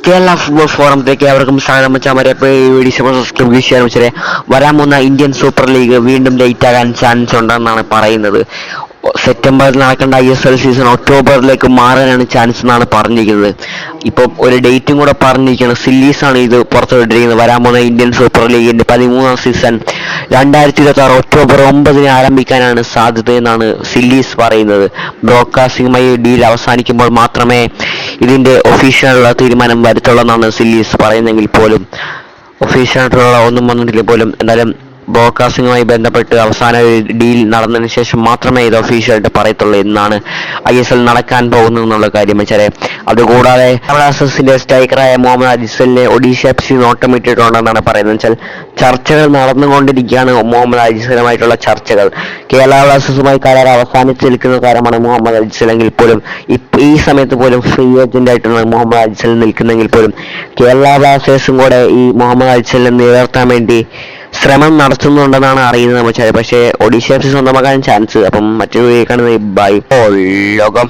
Kerala football ഫോറത്തിലേക്ക് അവർക്കും സ്വാഗതം. വെച്ചാൽ സബ്സ്ക്രൈബ് ചെയ്യാൻ വെച്ചാൽ വരാൻ പോകുന്ന ഇന്ത്യൻ സൂപ്പർ ലീഗ് വീണ്ടും ലേറ്റ് ആകാൻ ചാൻസ് ഉണ്ടെന്നാണ് പറയുന്നത്. സെപ്റ്റംബറിൽ നടക്കേണ്ട ISL സീസൺ ഒക്ടോബറിലേക്ക് മാറാനാണ് ചാൻസ് എന്നാണ് പറഞ്ഞിരിക്കുന്നത്. ഇപ്പം ഒരു ഡേറ്റും കൂടെ പറഞ്ഞിരിക്കുന്നത്. സില്ലീസാണ് ഇത് പുറത്തുവിട്ടിരിക്കുന്നത്. വരാൻ പോകുന്ന ഇന്ത്യൻ സൂപ്പർ ലീഗിന്റെ 13ാം സീസൺ 2026 ഒക്ടോബർ 9 ആരംഭിക്കാനാണ് സാധ്യതയെന്നാണ് സില്ലീസ് പറയുന്നത്. ബ്രോഡ്കാസ്റ്റിംഗുമായി ഡീൽ അവസാനിക്കുമ്പോൾ മാത്രമേ ഇതിന്റെ ഒഫീഷ്യലുള്ള തീരുമാനം വരത്തുള്ളൂ എന്നാണ് സില്ലീസ് പറയുന്നെങ്കിൽ പോലും ഒഫീഷ്യലായിട്ടുള്ള ഒന്നും വന്നിട്ടില്ല പോലും. എന്തായാലും ബ്രോഡ്കാസ്റ്റിംഗുമായി ബന്ധപ്പെട്ട് അവസാന ഒരു ഡീൽ നടന്നതിന് ശേഷം മാത്രമേ ഇത് ഒഫീഷ്യലായിട്ട് പറയത്തുള്ളൂ എന്നാണ് ISL നടക്കാൻ പോകുന്നത് എന്നുള്ള കാര്യം വെച്ചാൽ. അതുകൂടാതെ ബ്ലാസ്റ്റേഴ്സിന്റെ സ്ട്രൈക്കറായ മുഹമ്മദ് അജിസലിനെ ഒഡീഷ FC നോട്ടമിട്ടിട്ടുണ്ടെന്നാണ് പറയുന്നത്. വെച്ചാൽ ചർച്ചകൾ നടന്നുകൊണ്ടിരിക്കുകയാണ്. മുഹമ്മദ് അജിസലുമായിട്ടുള്ള ചർച്ചകൾ. കേരള ബ്ലാസ്റ്റേഴ്സുമായി കരാർ അവസാനിച്ച് നിൽക്കുന്ന താരമാണ് മുഹമ്മദ് അജിസൽ എങ്കിൽ പോലും ഈ സമയത്ത് പോലും ഫ്രീ ഏജന്റ് ആയിട്ടാണ് മുഹമ്മദ് അജിസൽ നിൽക്കുന്നെങ്കിൽ പോലും കേരള ബ്ലാസ്റ്റേഴ്സും കൂടെ ഈ മുഹമ്മദ് അജിസലിനെ നിലനിർത്താൻ വേണ്ടി ശ്രമം നടത്തുന്നുണ്ടെന്നാണ് അറിയുന്നത്. പക്ഷേ ഒഡീഷ FC സ്വന്തമാക്കാൻ ചാൻസ്. അപ്പം മറ്റൊരു കാണുന്നത് ബൈ ലോകം.